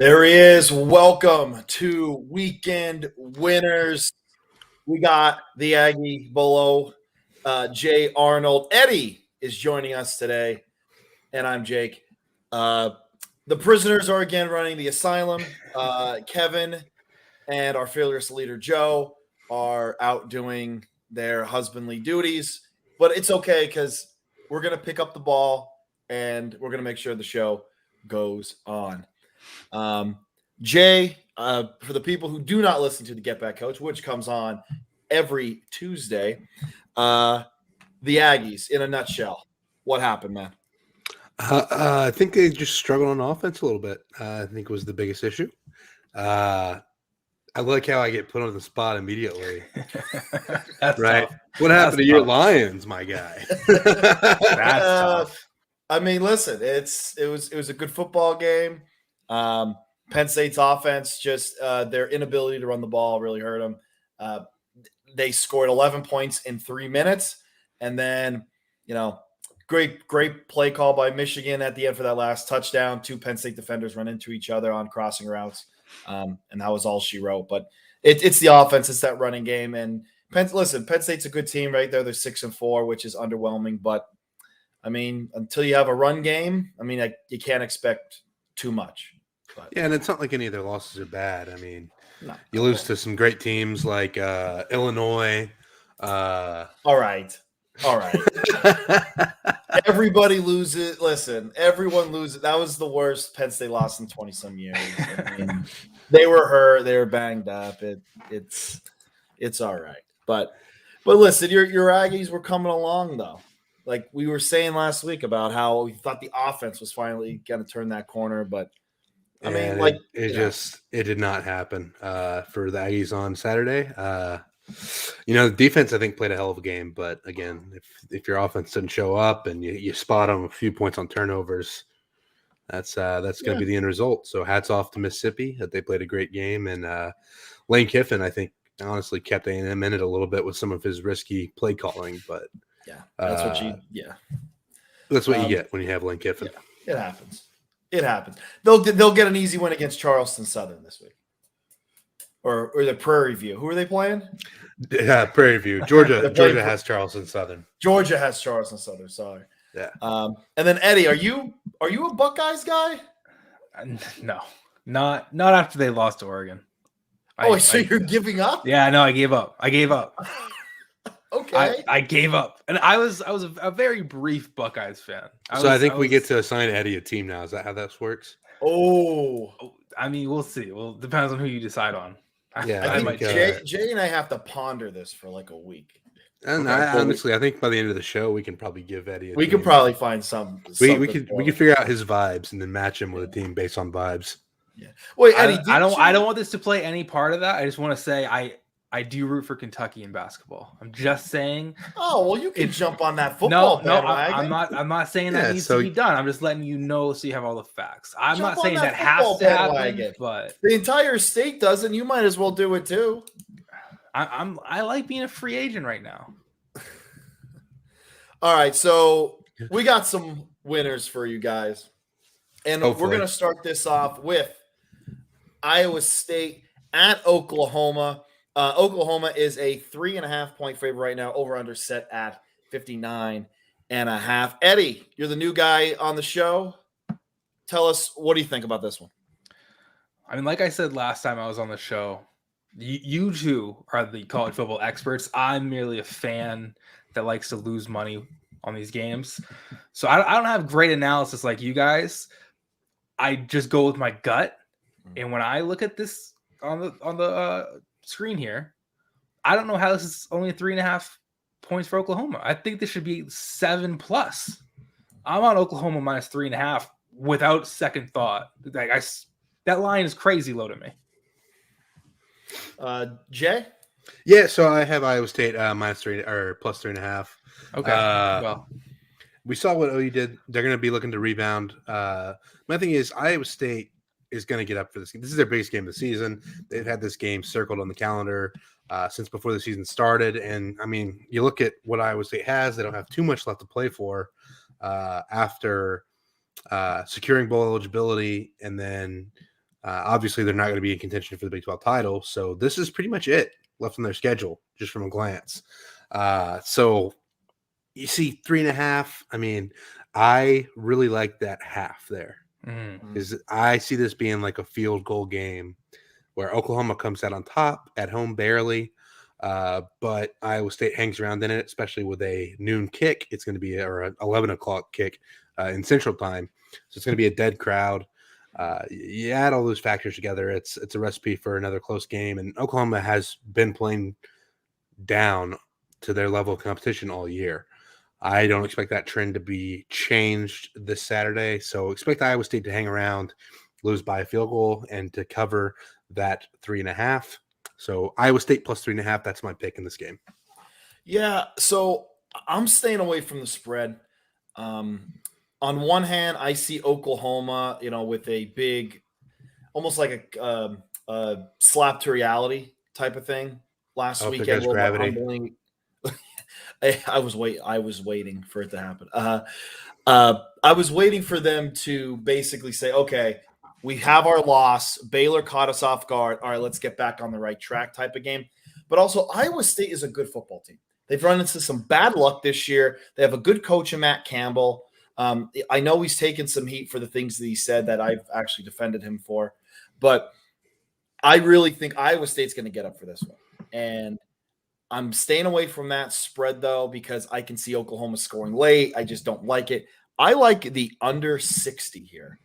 There he is. Welcome to Weekend Winners. We got the Aggie below, Jay Arnold. Eddie is joining us today, and I'm Jake. The prisoners are again running the asylum. Kevin and our fearless leader, Joe, are out doing their husbandly duties. But it's okay because we're going to pick up the ball and we're going to make sure the show goes on. Jay, for the people who do not listen to the Get Back Coach, which comes on every Tuesday, the Aggies, in a nutshell, what happened, man? I think they just struggled on offense a little bit. I think was the biggest issue. I like how I get put on the spot immediately. That's right. Tough. What happened to your Lions, my guy? That's tough. I mean, listen, it was a good football game. Penn State's offense, just their inability to run the ball really hurt them. They scored 11 points in 3 minutes, and then great play call by Michigan at the end for that last touchdown. 2 Penn State defenders run into each other on crossing routes, and that was all she wrote. But it's the offense, it's that running game. And Penn State's a good team right there. They're 6-4, which is underwhelming. But I mean, until you have a run game, I mean, you can't expect too much. But, yeah, and it's not like any of their losses are bad. I mean, you lose to some great teams like Illinois. All right. Everybody loses. Listen, everyone loses. That was the worst Penn State loss in 20-some years. I mean, they were hurt. They were banged up. It's all right. But listen, your Aggies were coming along, though. Like we were saying last week about how we thought the offense was finally going to turn that corner, but I mean, like it did not happen for the Aggies on Saturday. The defense I think played a hell of a game, but again, if your offense doesn't show up and you spot them a few points on turnovers, that's going to be the end result. So hats off to Mississippi that they played a great game, and Lane Kiffin I think honestly kept A&M in it a little bit with some of his risky play calling, but that's what you get when you have Lane Kiffin. Yeah, it happens. They'll get an easy win against Charleston Southern this week, or the Prairie View. Who are they playing? Prairie View. Georgia has Charleston Southern. Georgia has Charleston Southern. Sorry. Yeah. And then Eddie, are you a Buckeyes guy? No, not after they lost to Oregon. So you're giving up? Yeah, no, I gave up. Okay. I gave up, and I was a very brief Buckeyes fan. I think we get to assign Eddie a team now. Is that how this works? Oh, I mean, we'll see. Well, it depends on who you decide on. Yeah, I think Jay and I have to ponder this for like a week. And honestly, I think by the end of the show, we can probably give Eddie a team. Could probably find some. We could figure out his vibes and then match him with a team based on vibes. Yeah. Wait, Eddie, I don't want this to play any part of that. I just want to say I do root for Kentucky in basketball. I'm just saying. Oh well, you can jump on that football. No, I'm not saying that needs to be done. I'm just letting you know so you have all the facts. I'm not saying that has to happen, but the entire state doesn't. You might as well do it too. I like being a free agent right now. All right, so we got some winners for you guys, and we're gonna start this off with Iowa State at Oklahoma. Oklahoma is a 3.5-point favorite right now. Over under set at 59.5. Eddie, you're the new guy on the show. Tell us, what do you think about this one? I mean, like I said last time I was on the show, you two are the college football experts. I'm merely a fan that likes to lose money on these games. So I don't have great analysis like you guys. I just go with my gut. And when I look at this on the screen here, I don't know how this is only 3.5 points for Oklahoma. I think this should be 7+. I'm on Oklahoma minus 3.5 without second thought. That line is crazy low to me. Jay? Yeah, so I have Iowa State minus 3 or plus 3.5. Okay. Well, we saw what OU did. They're going to be looking to rebound. My thing is Iowa State is going to get up for this game. This is their biggest game of the season. They've had this game circled on the calendar since before the season started. And, I mean, you look at what Iowa State has. They don't have too much left to play for after securing bowl eligibility and then Obviously, they're not going to be in contention for the Big 12 title, so this is pretty much it left on their schedule, just from a glance. So you see 3.5. I mean, I really like that half there. Is I see this being like a field goal game where Oklahoma comes out on top at home barely, but Iowa State hangs around in it, especially with a noon kick. It's going to be an 11 o'clock kick in Central Time, so it's going to be a dead crowd. You add all those factors together, it's a recipe for another close game, and Oklahoma has been playing down to their level of competition all year. I don't expect that trend to be changed this Saturday, so expect Iowa State to hang around, lose by a field goal, and to cover that 3.5. So Iowa State plus 3.5, that's my pick in this game. Yeah, so I'm staying away from the spread. On one hand, I see Oklahoma, with a big, almost like a slap to reality type of thing last weekend. Because gravity. I was waiting for it to happen. I was waiting for them to basically say, okay, we have our loss. Baylor caught us off guard. All right, let's get back on the right track type of game. But also, Iowa State is a good football team. They've run into some bad luck this year. They have a good coach in Matt Campbell. I know he's taken some heat for the things that he said that I've actually defended him for. But I really think Iowa State's going to get up for this one. And I'm staying away from that spread, though, because I can see Oklahoma scoring late. I just don't like it. I like the under 60 here.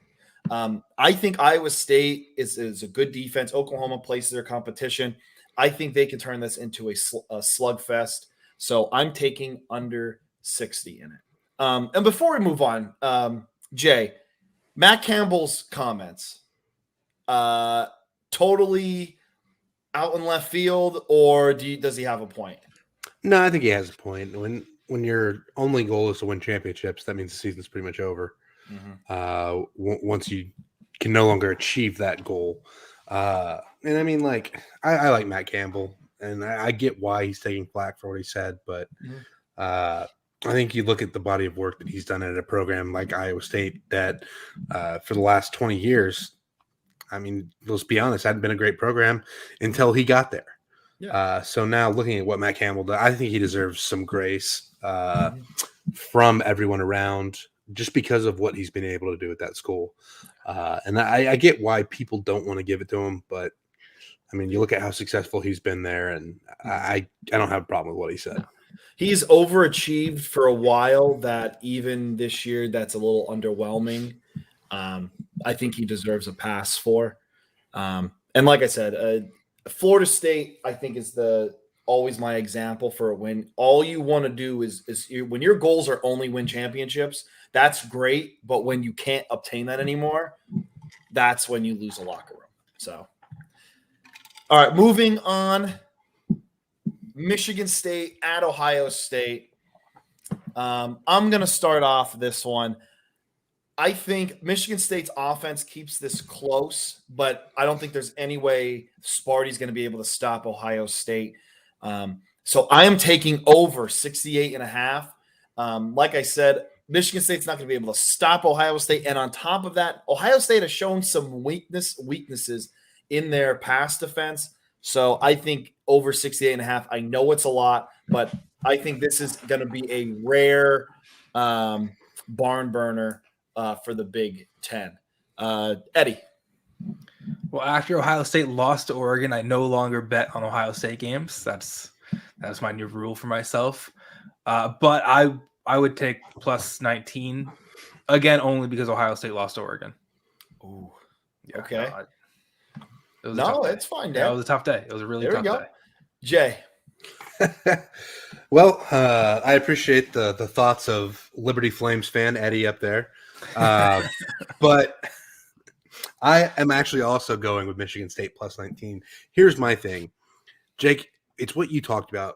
I think Iowa State is a good defense. Oklahoma places their competition. I think they can turn this into a slugfest. So I'm taking under 60 in it. And before we move on, Jay, Matt Campbell's comments, totally out in left field, or does he have a point? No, I think he has a point. When your only goal is to win championships, that means the season's pretty much over. Once you can no longer achieve that goal. And I mean, I like Matt Campbell, and I get why he's taking flack for what he said, but I think you look at the body of work that he's done at a program like Iowa State that for the last 20 years, I mean, let's be honest, hadn't been a great program until he got there. Yeah. So now looking at what Matt Campbell does, I think he deserves some grace from everyone around just because of what he's been able to do at that school. And I get why people don't want to give it to him, but I mean, you look at how successful he's been there, and I don't have a problem with what he said. He's overachieved for a while that even this year that's a little underwhelming. I think he deserves a pass for. And like I said, Florida State, I think, is always my example for when all you want to do is when your goals are only win championships, that's great. But when you can't obtain that anymore, that's when you lose a locker room. So, all right, moving on. Michigan State at Ohio State. I'm going to start off this one. I think Michigan State's offense keeps this close, but I don't think there's any way Sparty's going to be able to stop Ohio State. So I am taking over 68.5. Like I said, Michigan State's not going to be able to stop Ohio State. And on top of that, Ohio State has shown some weaknesses in their pass defense. So I think over 68.5. I know it's a lot, but I think this is going to be a rare barn burner for the Big Ten. Eddie. Well, after Ohio State lost to Oregon, I no longer bet on Ohio State games. That's my new rule for myself. But I would take plus 19 again, only because Ohio State lost to Oregon. Ooh. Yeah, okay. It's fine, Dad. Yeah, it was a tough day. It was a really tough day. Jay. Well, I appreciate the thoughts of Liberty Flames fan Eddie up there. But I am actually also going with Michigan State plus 19. Here's my thing. Jake, it's what you talked about.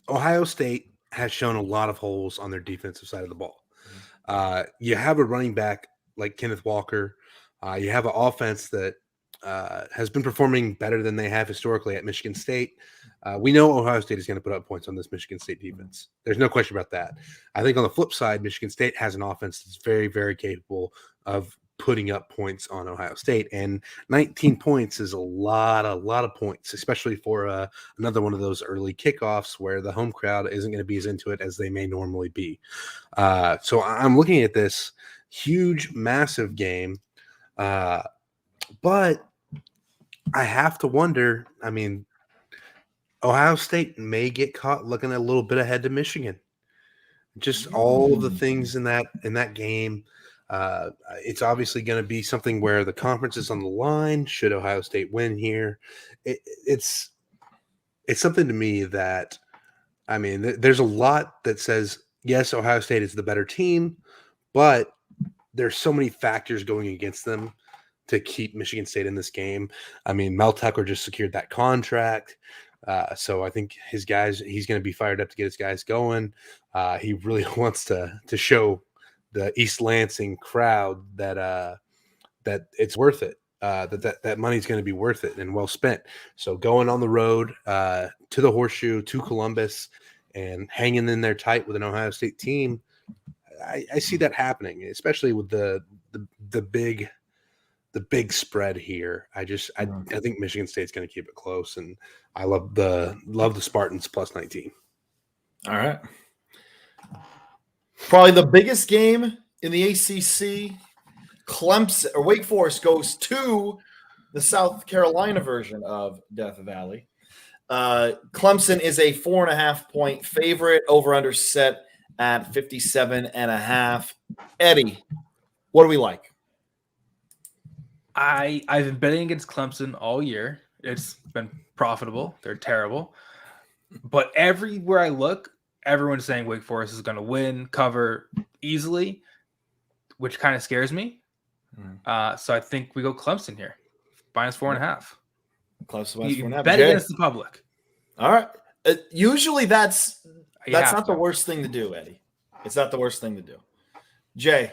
Ohio State has shown a lot of holes on their defensive side of the ball. You have a running back like Kenneth Walker. You have an offense that has been performing better than they have historically at Michigan State. We know Ohio State is going to put up points on this Michigan State defense. There's no question about that. I think on the flip side, Michigan State has an offense that's very, very capable of putting up points on Ohio State, and 19 points is a lot of points, especially for another one of those early kickoffs where the home crowd isn't going to be as into it as they may normally be. So I'm looking at this huge, massive game, but I have to wonder. I mean, Ohio State may get caught looking a little bit ahead to Michigan. Just all of the things in that game. It's obviously going to be something where the conference is on the line. Should Ohio State win here, it's something to me that, I mean, there's a lot that says yes, Ohio State is the better team, but there's so many factors going against them to keep Michigan State in this game. I mean, Mel Tucker just secured that contract. So I think he's going to be fired up to get his guys going. He really wants to show the East Lansing crowd that it's worth it. That money's going to be worth it and well spent. So going on the road to the Horseshoe, to Columbus, and hanging in there tight with an Ohio State team, I see that happening, especially with the big spread here. I think Michigan State's going to keep it close, and I love the Spartans plus 19. All right. Probably the biggest game in the ACC. Clemson or Wake Forest goes to the South Carolina version of Death Valley. Clemson is a 4.5-point favorite. Over under set at 57.5. Eddie, what do we like? I've been betting against Clemson all year. It's been profitable. They're terrible. But everywhere I look, everyone's saying Wake Forest is going to win, cover easily, which kind of scares me. So I think we go Clemson here. Minus 4.5. Clemson minus 4.5. Bet against the public. All right. Usually that's not the worst thing to do, Eddie. It's not the worst thing to do. Jay.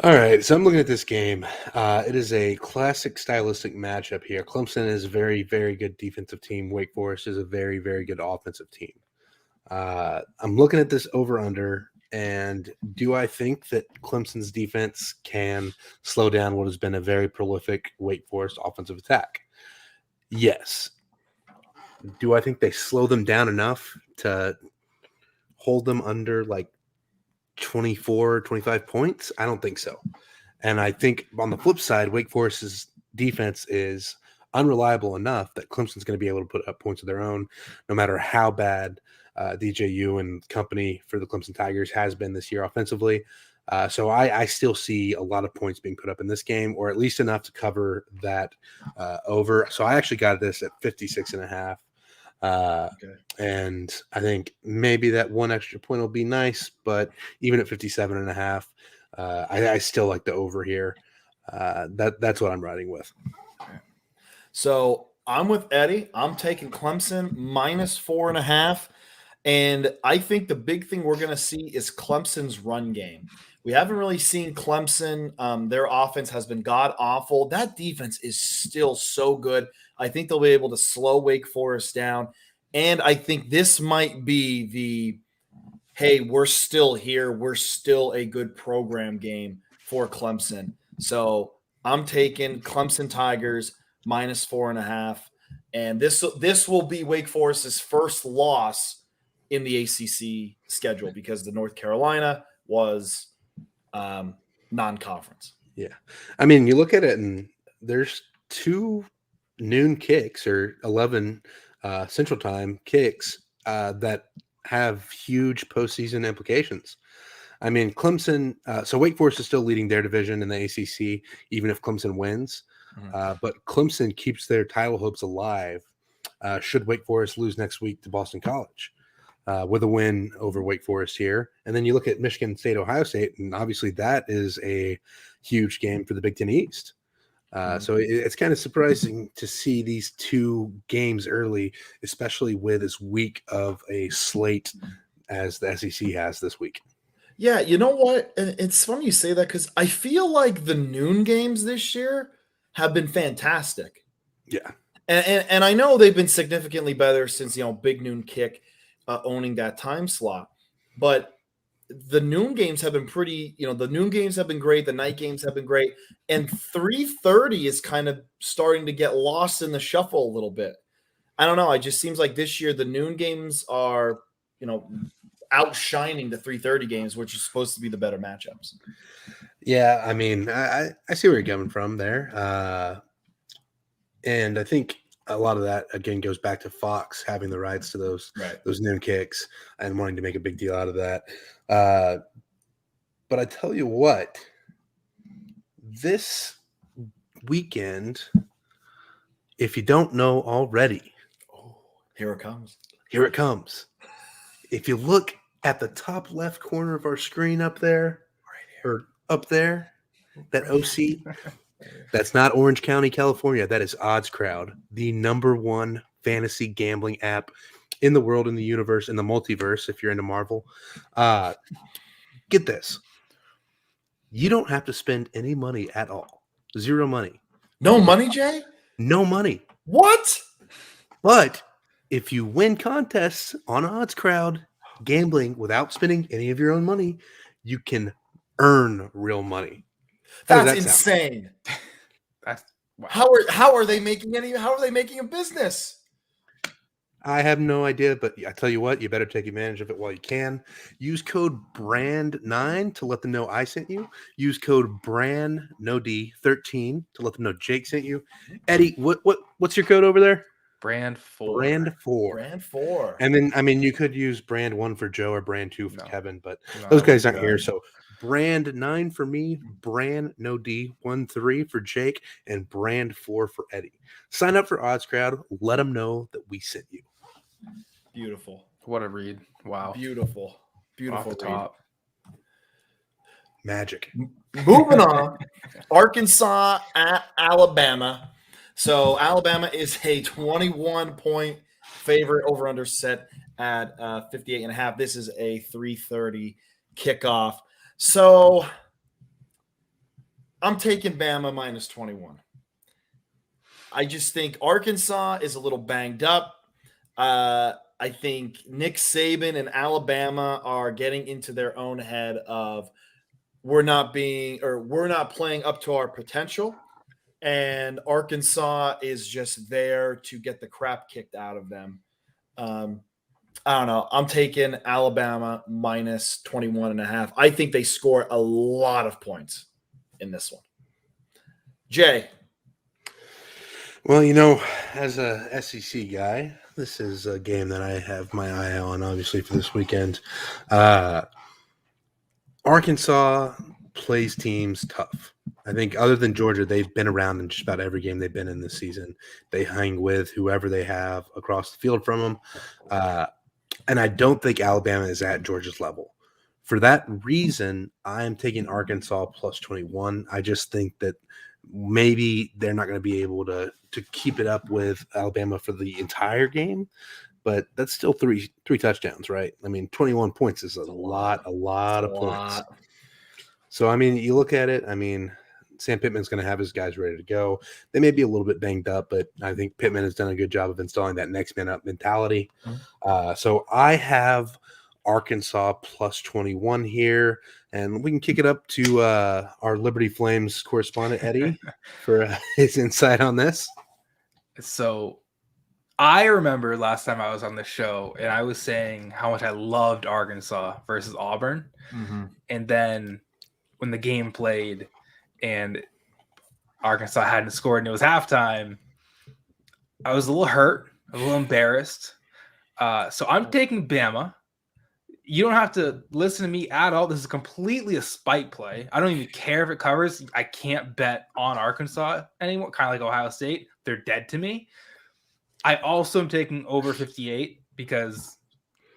All right, so I'm looking at this game. It is a classic stylistic matchup here. Clemson is a very, very good defensive team. Wake Forest is a very, very good offensive team. I'm looking at this over-under, and do I think that Clemson's defense can slow down what has been a very prolific Wake Forest offensive attack? Yes. Do I think they slow them down enough to hold them under, 24, 25 points? I don't think so. And I think on the flip side, Wake Forest's defense is unreliable enough that Clemson's going to be able to put up points of their own, no matter how bad DJU and company for the Clemson Tigers has been this year offensively. So I still see a lot of points being put up in this game, or at least enough to cover that over. So I actually got this at 56.5. And I think maybe that one extra point will be nice, but even at 57.5, I still like the over here. That's what I'm riding with. So I'm with Eddie. I'm taking Clemson minus 4.5. And I think the big thing we're going to see is Clemson's run game. We haven't really seen Clemson. Their offense has been god awful. That defense is still so good. I think they'll be able to slow Wake Forest down. And I think this might be the, hey, we're still here. We're still a good program game for Clemson. So I'm taking Clemson Tigers minus 4.5. And this will be Wake Forest's first loss in the ACC schedule because the North Carolina was non-conference. Yeah. I mean, you look at it and there's 2 noon kicks or 11 Central Time kicks that have huge postseason implications. I mean, Clemson, so Wake Forest is still leading their division in the ACC, even if Clemson wins. But Clemson keeps their title hopes alive should Wake Forest lose next week to Boston College with a win over Wake Forest here. And then you look at Michigan State, Ohio State, and obviously that is a huge game for the Big Ten East. So it's kind of surprising to see these 2 games early, especially with as weak of a slate as the SEC has this week. Yeah, you know what? It's funny you say that because I feel like the noon games this year have been fantastic. Yeah. And I know they've been significantly better since, Big Noon Kick owning that time slot. But the noon games have been pretty, the noon games have been great. The night games have been great. And 3:30 is kind of starting to get lost in the shuffle a little bit. I don't know. It just seems like this year the noon games are, outshining the 3:30 games, which is supposed to be the better matchups. Yeah, I mean, I see where you're coming from there. And I think a lot of that, again, goes back to Fox having the rights to those noon kicks and wanting to make a big deal out of that. But I tell you what, this weekend, if you don't know already, here it comes. Here it comes. If you look at the top left corner of our screen up there, or up there, that OC, that's not Orange County, California. That is Odds Crowd, the #1 fantasy gambling app in the world, in the universe, in the multiverse, if you're into Marvel. Get this. You don't have to spend any money at all. Zero money. No money, Jay? No money. What? But if you win contests on Odds Crowd, gambling without spending any of your own money, you can earn real money. That's insane. That's wow. How are they making a business? I have no idea, but I tell you what, you better take advantage of it while you can. Use code BRAND9 to let them know I sent you. Use code BRAND13 to let them know Jake sent you. Eddie, what's your code over there? Brand 4. Brand 4. Brand 4. And then, I mean, you could use Brand 1 for Joe or Brand 2 for Kevin, but those guys aren't here. So Brand 9 for me, Brand 13 for Jake, and Brand 4 for Eddie. Sign up for Odds Crowd. Let them know that we sent you. Beautiful. What a read. Wow. Beautiful. Beautiful. Off the top. Magic. Moving on. Arkansas at Alabama. So Alabama is a 21-point favorite, over under set at 58.5. This is a 3:30 kickoff. So I'm taking Bama minus 21. I just think Arkansas is a little banged up. I think Nick Saban and Alabama are getting into their own head of we're not playing up to our potential. And Arkansas is just there to get the crap kicked out of them. I don't know. I'm taking Alabama minus 21.5. I think they score a lot of points in this one. Jay. Well, as a SEC guy, this is a game that I have my eye on, obviously, for this weekend. Arkansas plays teams tough. I think other than Georgia, they've been around in just about every game they've been in this season. They hang with whoever they have across the field from them. And I don't think Alabama is at Georgia's level. For that reason, I am taking Arkansas plus 21. I just think that maybe they're not going to be able to keep it up with Alabama for the entire game, but that's still three touchdowns, right? I mean, 21 points is a lot of points. So, I mean, you look at it, I mean, Sam Pittman's going to have his guys ready to go. They may be a little bit banged up, but I think Pittman has done a good job of installing that next man up mentality. So I have Arkansas plus 21 here, and we can kick it up to our Liberty Flames correspondent, Eddie, for his insight on this. So I remember last time I was on the show, and I was saying how much I loved Arkansas versus Auburn. Mm-hmm. And then when the game played and Arkansas hadn't scored and it was halftime, I was a little hurt, a little embarrassed. So I'm taking Bama. You don't have to listen to me at all. This is completely a spite play. I don't even care if it covers. I can't bet on Arkansas anymore, kind of like Ohio State. They're dead to me. I also am taking over 58 because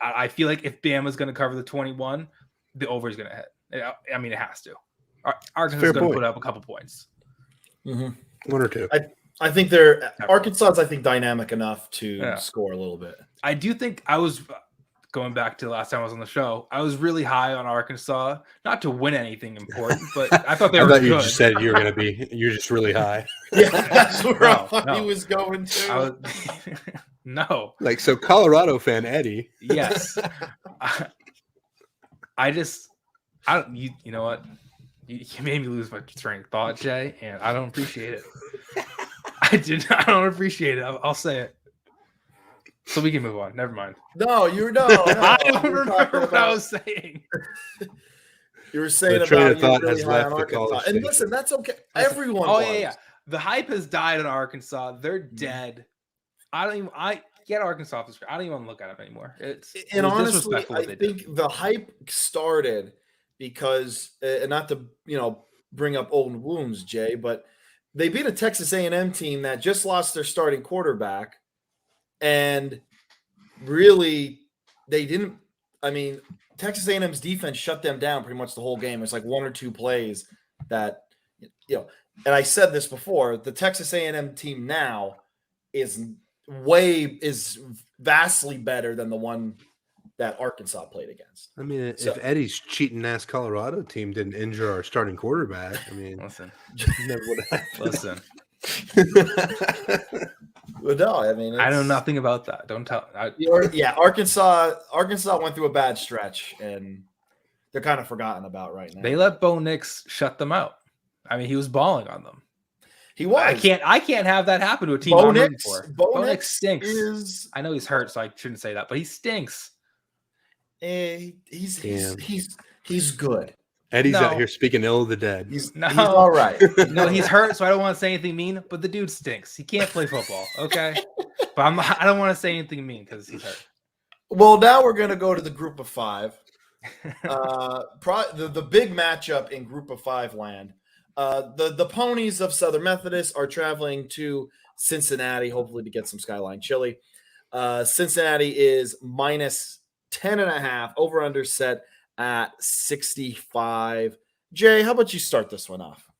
I feel like if Bama's going to cover the 21, the over is going to hit. I mean, it has to. Arkansas is going to put up a couple points. Mm-hmm. One or two. I think Arkansas is, I think, dynamic enough to score a little bit. I do think I was going back to the last time I was on the show. I was really high on Arkansas, not to win anything important, but I thought they were good. You just said you were going to be. You're just really high. Yeah, that's where I thought he was going to. No, so Colorado fan Eddie. Yes, You know what? You made me lose my train of thought, Jay, and I don't appreciate it. I don't appreciate it. I'll say it. So we can move on. Never mind. No. I don't remember what I was saying. You were saying The train about of thought you're really has high on left the Arkansas. college And station. listen, that's okay. Everyone Oh, was. yeah. The hype has died in Arkansas. They're dead. I get Arkansas. I don't even want to look at them anymore. It was honestly, disrespectful what I they think did. the hype started because, and not to bring up old wounds, Jay, but they beat a Texas A&M team that just lost their starting quarterback, and really they didn't. I mean, Texas A&M's defense shut them down pretty much the whole game. It's like one or two plays that And I said this before: the Texas A&M team now is vastly better than the one that Arkansas played against. I mean, if Eddie's cheating ass Colorado team didn't injure our starting quarterback, I mean, Listen. never would have happened. Well, no, I mean, I know nothing about that. Don't tell. Arkansas went through a bad stretch, and they're kind of forgotten about right now. They let Bo Nix shut them out. I mean, he was balling on them. He was. I can't have that happen to a team Bo I'm rooting Nix, for. Bo Nix stinks. I know he's hurt, so I shouldn't say that, but he stinks. He's good. Eddie's out here speaking ill of the dead. He's all right. No, he's hurt, so I don't want to say anything mean. But the dude stinks. He can't play football. Okay, but I don't want to say anything mean because he's hurt. Well, now we're gonna go to the Group of Five. The big matchup in Group of Five land. The Ponies of Southern Methodist are traveling to Cincinnati, hopefully to get some Skyline chili. Cincinnati is minus 10.5, over under set at 65. Jay, how about you start this one off?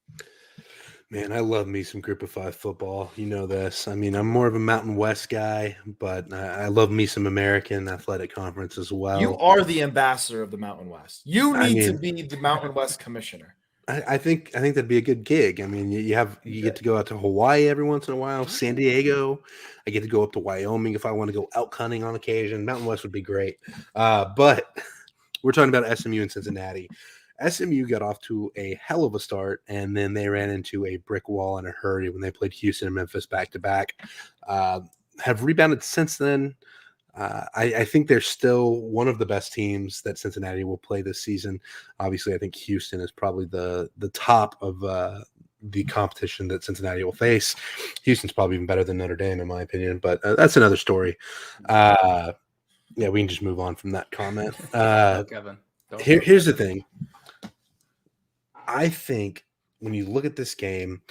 Man, I love me some Group of Five football. You know this. I mean, I'm more of a Mountain West guy, but I love me some American Athletic Conference as well. You are the ambassador of the Mountain West. You need to be the Mountain West commissioner. I think that'd be a good gig. I mean, you get to go out to Hawaii every once in a while, San Diego. I get to go up to Wyoming if I want to go elk hunting on occasion. Mountain West would be great. But we're talking about SMU and Cincinnati. SMU got off to a hell of a start, and then they ran into a brick wall in a hurry when they played Houston and Memphis back-to-back. Have rebounded since then. I think they're still one of the best teams that Cincinnati will play this season. Obviously, I think Houston is probably the top of the competition that Cincinnati will face. Houston's probably even better than Notre Dame, in my opinion, but that's another story. Yeah, we can just move on from that comment. Kevin, here's the thing. I think when you look at this game,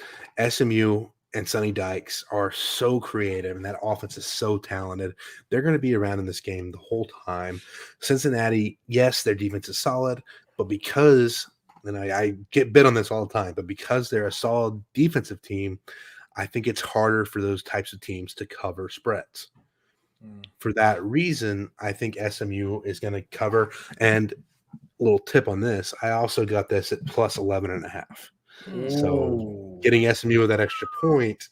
SMU and Sonny Dykes are so creative, and that offense is so talented. They're going to be around in this game the whole time. Cincinnati, yes, their defense is solid, but because, and I get bit on this all the time, but because they're a solid defensive team, I think it's harder for those types of teams to cover spreads. For that reason, I think SMU is going to cover. And a little tip on this, I also got this at plus 11.5. So getting SMU with that extra point,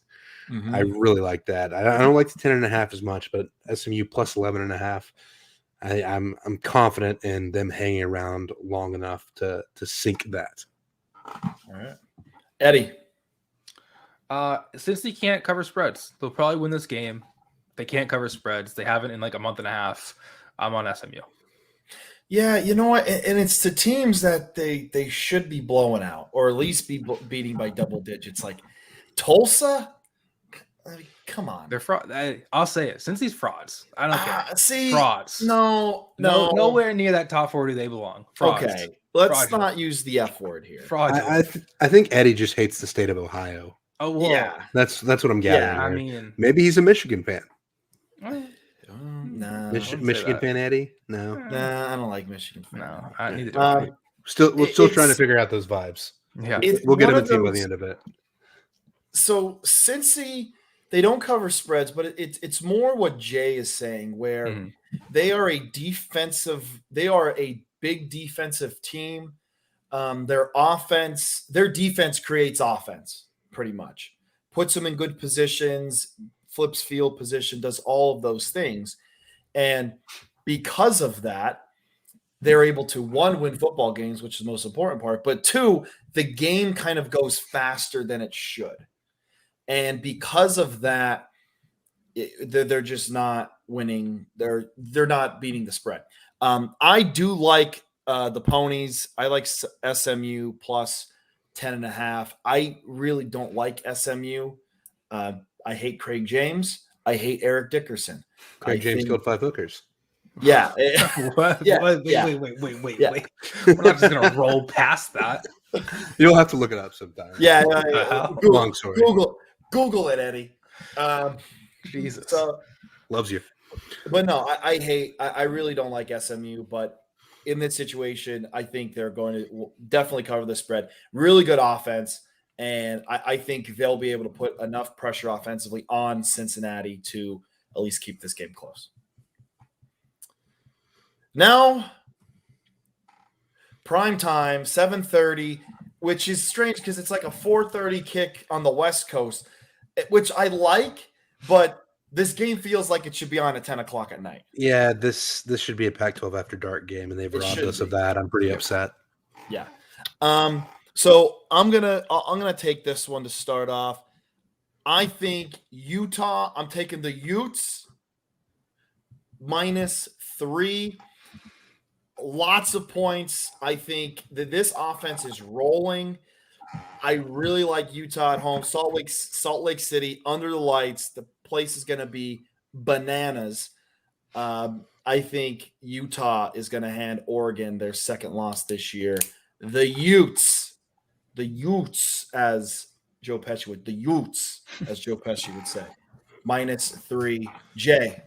I really like that. I don't like the 10.5 as much, but SMU plus 11.5, I'm confident in them hanging around long enough to sink that. All right, Eddie. Since they can't cover spreads, they'll probably win this game. They can't cover spreads. They haven't in like a month and a half. I'm on SMU. Yeah, you know what? And it's to teams that they should be blowing out, or at least be beating by double digits. Like Tulsa, I mean, come on. They're fraud. I'll say it. Since these frauds, I don't care. See, frauds. No, nowhere near that top 40 they belong. Frauds. Okay, let's not use the F word here. I think Eddie just hates the state of Ohio. Oh, whoa. Yeah, that's what I'm gathering. Yeah, I mean, maybe he's a Michigan fan. No, Michigan fan, Eddie? No, I don't like Michigan fan. No, I need to. We're still trying to figure out those vibes. Yeah, we'll get him a team by the end of it. So Cincy, they don't cover spreads, but it's more what Jay is saying, where they are a big defensive team. Their defense creates offense pretty much, puts them in good positions, flips field position, does all of those things. And because of that, they're able to, one, win football games, which is the most important part, but two, the game kind of goes faster than it should. And because of that, they're just not winning. They're not beating the spread. I do like the ponies. I like SMU plus 10.5. I really don't like SMU. I hate Craig James. I hate Eric Dickerson. Craig James killed 5 hookers. Yeah. What? Yeah, Wait. yeah. Wait. Yeah. We're not just gonna roll past that. You'll have to look it up sometime. Yeah. Long story. Google it, Eddie. Jesus. So, Loves you. but no, I really don't like SMU, but in this situation, I think they're going to definitely cover the spread. Really good offense, and I think they'll be able to put enough pressure offensively on Cincinnati to at least keep this game close. Now, prime time, 7:30, which is strange because it's like a 4:30 kick on the West Coast, which I like, but this game feels like it should be on at 10 o'clock at night. Yeah, this should be a Pac-12 after dark game, and they've robbed us of that. I'm pretty upset. Yeah. So I'm gonna take this one to start off. I think Utah. I'm taking the Utes -3. Lots of points. I think that this offense is rolling. I really like Utah at home. Salt Lake City under the lights. The place is going to be bananas. I think Utah is going to hand Oregon their second loss this year. The Utes, as Joe Pesci would say, -3. Jay.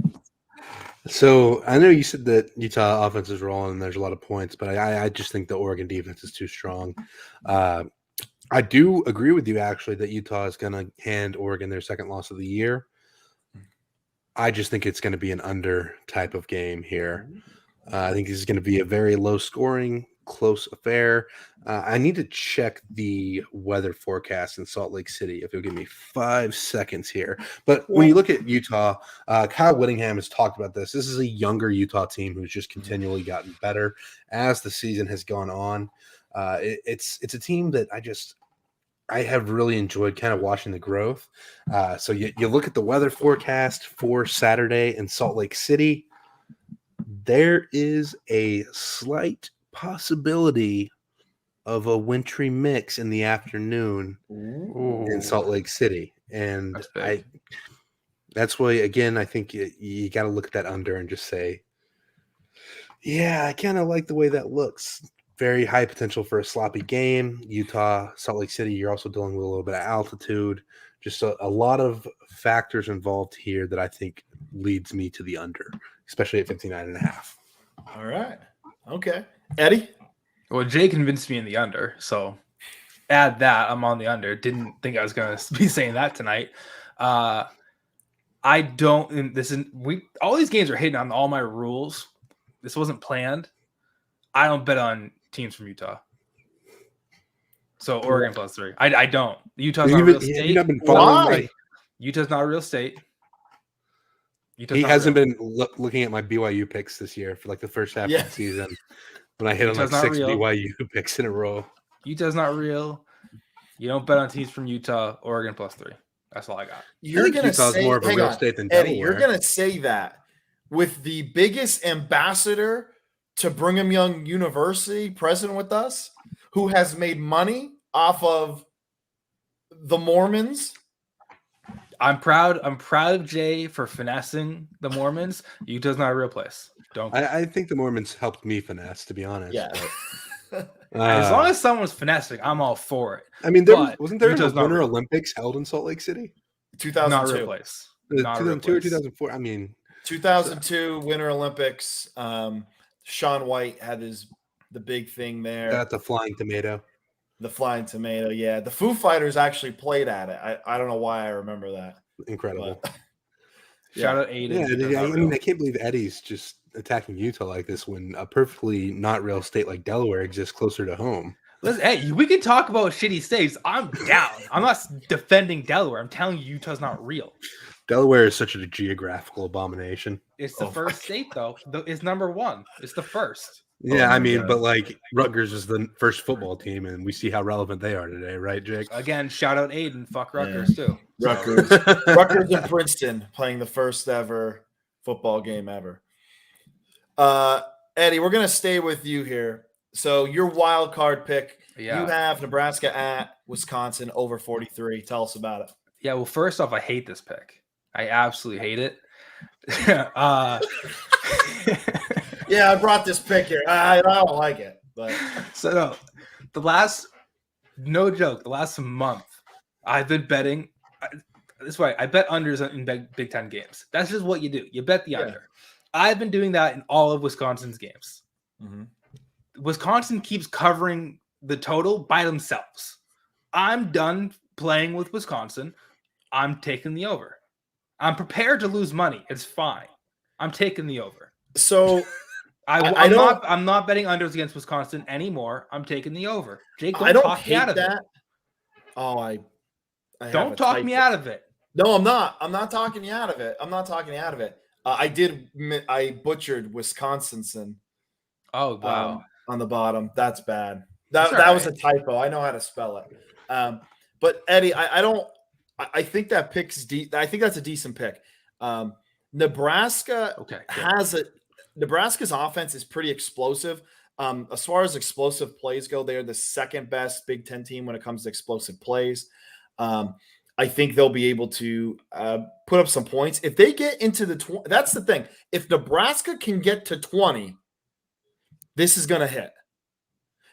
So I know you said that Utah offense is rolling and there's a lot of points, but I just think the Oregon defense is too strong. I do agree with you, actually, that Utah is going to hand Oregon their second loss of the year. I just think it's going to be an under type of game here. I think this is going to be a very low-scoring, close affair. I need to check the weather forecast in Salt Lake City, if you'll give me 5 seconds here. But when you look at Utah, Kyle Whittingham has talked about this. This is a younger Utah team who's just continually gotten better as the season has gone on. It's a team that I have really enjoyed kind of watching the growth. So you look at the weather forecast for Saturday in Salt Lake City, there is a slight possibility of a wintry mix in the afternoon in Salt Lake City. And that's why, again, I think you got to look at that under and just say, yeah, I kind of like the way that looks. Very high potential for a sloppy game. Utah, Salt Lake City, you're also dealing with a little bit of altitude. Just a lot of factors involved here that I think leads me to the under, especially at 59.5. All right. Okay. Eddie? Well, Jay convinced me in the under, so add that. I'm on the under. Didn't think I was going to be saying that tonight. I don't. All these games are hitting on all my rules. This wasn't planned. I don't bet on teams from Utah. So Oregon +3. I don't. Utah's not a real state. Why? Utah's not a real state. He hasn't been looking at my BYU picks this year for like the first half of the season. When I hit on like 6 BYU picks in a row. Utah's not real. You don't bet on teams from Utah. Oregon +3. That's all I got. You're going to say more of a real state than Eddie, Delaware. you're going to say that with the biggest ambassador to Brigham Young University present with us, who has made money off of the Mormons. I'm proud of Jay for finessing the Mormons. Utah's not a real place. I think the Mormons helped me finesse, to be honest. Yeah. As long as someone's finessing, I'm all for it. I mean, wasn't there a Winter Olympics held in Salt Lake City? 2002. Not a real place. 2002 or 2004? I mean, 2002 Winter Olympics. Shaun White had the big thing there. Got the flying tomato. The flying tomato, yeah. The Foo Fighters actually played at it. I don't know why I remember that. Incredible. But, Shout out Aiden. Yeah, I mean, I can't believe Eddie's just attacking Utah like this when a perfectly not real state like Delaware exists closer to home. Listen, hey, we can talk about shitty states. I'm down. I'm not defending Delaware. I'm telling you, Utah's not real. Delaware is such a geographical abomination. It's the first state, though. It's number one. It's the first. Yeah, Oh I my mean, God. but like Rutgers is the first football team, and we see how relevant they are today, right, Jake? Again, shout out Aiden. Fuck Yeah. Rutgers too. Rutgers, Rutgers and Princeton playing the first ever football game ever. Eddie, we're gonna stay with you here. So your wild card pick, you Yeah. have Nebraska at Wisconsin over 43. Tell us about it. Yeah. Well, first off, I hate this pick. I absolutely hate it. Yeah, I brought this pick here. I don't like it, but So no, no joke, the last month I've been betting. This way, I bet unders in Big Ten games. That's just what you do. You bet the under. I've been doing that in all of Wisconsin's games. mm-hmm. Wisconsin keeps covering the total by themselves. I'm done playing with Wisconsin. I'm taking the over. I'm prepared to lose money. It's fine. I'm taking the over. So I'm not betting unders against Wisconsin anymore. I'm taking the over. Jake, don't talk me out of it. Oh, I don't talk me out of it. No, I'm not. I'm not talking you out of it. I'm not talking you out of it. I butchered Wisconsin. Oh wow! On the bottom, that's bad. That right. was a typo. I know how to spell it. But Eddie, I think that pick's I think that's a decent pick. Nebraska Nebraska's offense is pretty explosive. As far as explosive plays go, they are the second best Big Ten team when it comes to explosive plays. I think they'll be able to put up some points. If they get into the 20, that's the thing. If Nebraska can get to 20, this is going to hit.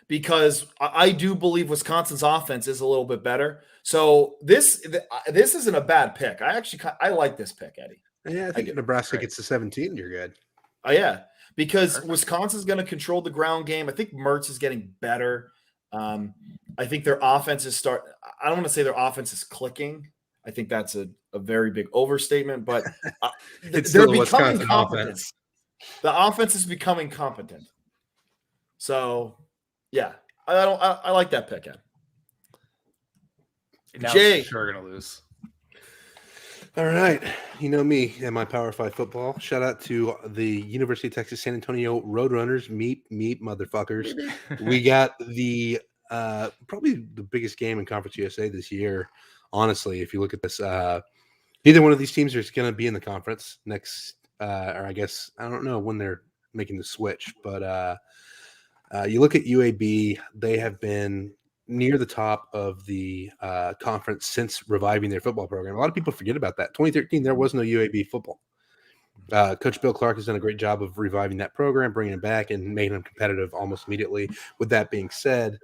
Because I do believe Wisconsin's offense is a little bit better. So this isn't a bad pick. I like this pick, Eddie. Yeah, I think Nebraska gets to 17, you're good. Oh, yeah. Because Wisconsin's going to control the ground game. I think Mertz is getting better. I think their offense I don't want to say their offense is clicking. I think that's a very big overstatement, but they're becoming competent. Offense. The offense is becoming competent. So, yeah, I like that pick, Ed. Now Jay, sure gonna lose. All right, you know me and my Power 5 football. Shout out to the University of Texas San Antonio Roadrunners. Meet motherfuckers. We got the probably the biggest game in Conference USA this year. Honestly, if you look at this, neither one of these teams is going to be in the conference next, or I guess I don't know when they're making the switch, but you look at UAB, they have been near the top of the conference since reviving their football program. A lot of people forget about that. 2013, there was no UAB football. Coach Bill Clark has done a great job of reviving that program, bringing it back and making them competitive almost immediately. With that being said,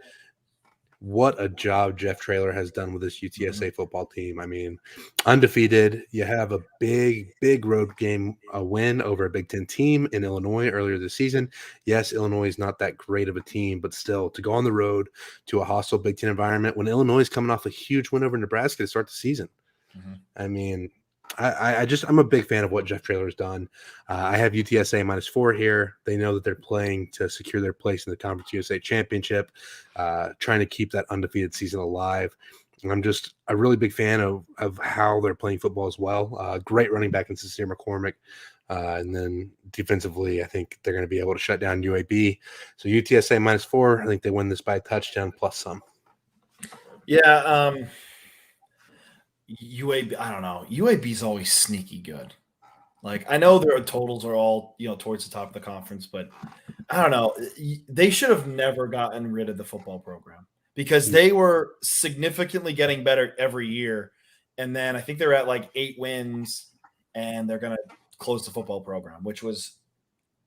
what a job Jeff Traylor has done with this UTSA football team. I mean, undefeated. You have a big road game, a win over a Big Ten team in Illinois earlier this season. Yes, Illinois is not that great of a team, but still to go on the road to a hostile Big Ten environment when Illinois is coming off a huge win over Nebraska to start the season. Mm-hmm. I mean, I'm a big fan of what Jeff Traylor has done. I have UTSA -4 here. They know that they're playing to secure their place in the Conference USA Championship, trying to keep that undefeated season alive. And I'm just a really big fan of how they're playing football as well. Great running back in Sincere McCormick. And then defensively, I think they're going to be able to shut down UAB. So UTSA -4. I think they win this by a touchdown plus some. Yeah. UAB, I don't know. UAB is always sneaky good. Like, I know their totals are all, towards the top of the conference, but I don't know. They should have never gotten rid of the football program because they were significantly getting better every year. And then I think they're at like 8 wins and they're going to close the football program, which was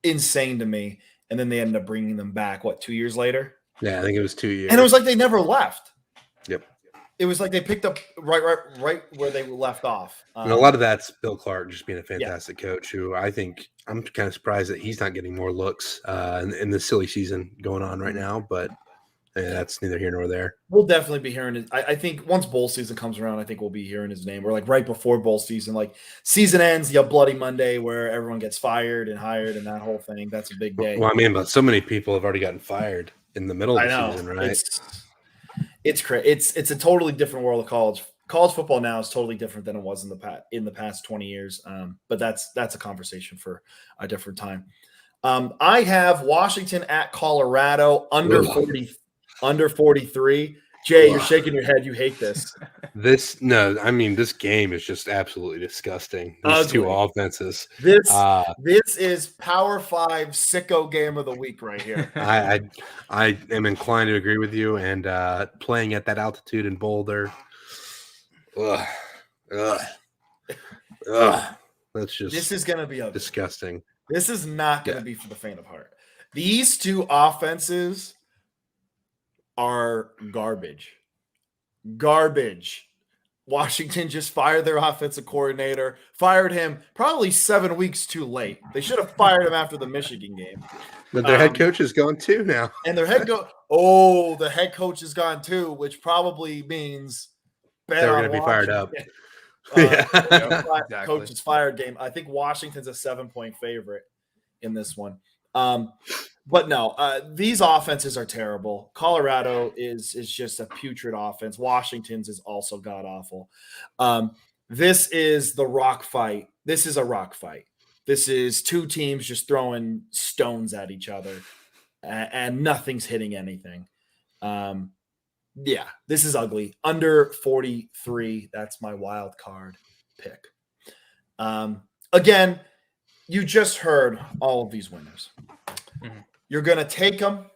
insane to me. And then they ended up bringing them back, 2 years later? Yeah, I think it was 2 years. And it was like they never left. Yep. It was like they picked up right where they left off. And a lot of that's Bill Clark just being a fantastic coach who I think I'm kind of surprised that he's not getting more looks in the silly season going on right now. But that's neither here nor there. We'll definitely be hearing it. I think once bowl season comes around, I think we'll be hearing his name. Or like right before bowl season, like season ends, you have Bloody Monday where everyone gets fired and hired and that whole thing. That's a big day. Well, I mean, but so many people have already gotten fired in the middle of the season, right? It's crazy. It's a totally different world of college. College football now is totally different than it was in the past 20 years. But that's a conversation for a different time. I have Washington at Colorado under Ugh. 43. Jay, you're Ugh. shaking your head. You hate this. This game is just absolutely disgusting. These two Ugly. offenses. This is Power 5 sicko game of the week right here. I am inclined to agree with you. And playing at that altitude in Boulder, that's just This is going to be ugly. disgusting. This is not going to be for the faint of heart. These two offenses are garbage. Garbage. Washington just fired their offensive coordinator, fired him probably 7 weeks too late. They should have fired him after the Michigan game. But their head coach is gone too now. And their the head coach is gone too, which probably means they're going to be fired up. Coach is fired game. I think Washington's a 7-point favorite in this one. But no, these offenses are terrible. Colorado is just a putrid offense. Washington's is also god awful. This is the rock fight. This is a rock fight. This is two teams just throwing stones at each other, and nothing's hitting anything. Yeah, this is ugly. Under 43. That's my wild card pick. Again, you just heard all of these winners. Mm-hmm. You're going to take them,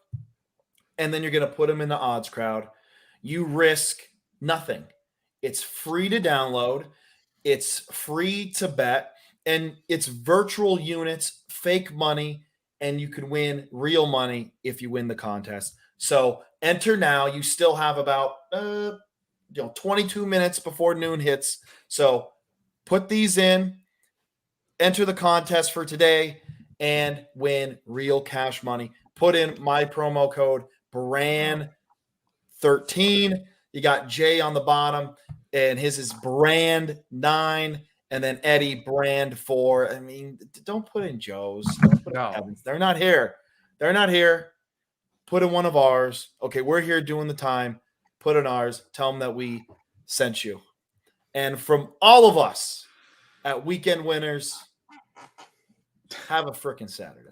and then you're going to put them in the odds crowd. You risk nothing. It's free to download. It's free to bet. And it's virtual units, fake money, and you can win real money if you win the contest. So enter now. You still have about 22 minutes before noon hits. So put these in, enter the contest for today, and win real cash money. Put in my promo code BRAND13. You got Jay on the bottom, and his is BRAND9, and then Eddie BRAND4. I mean, don't put in Joe's. Don't put in Kevin's. They're not here. They're not here. Put in one of ours. Okay, we're here doing the time. Put in ours. Tell them that we sent you. And from all of us at Weekend Winners, have a freaking Saturday.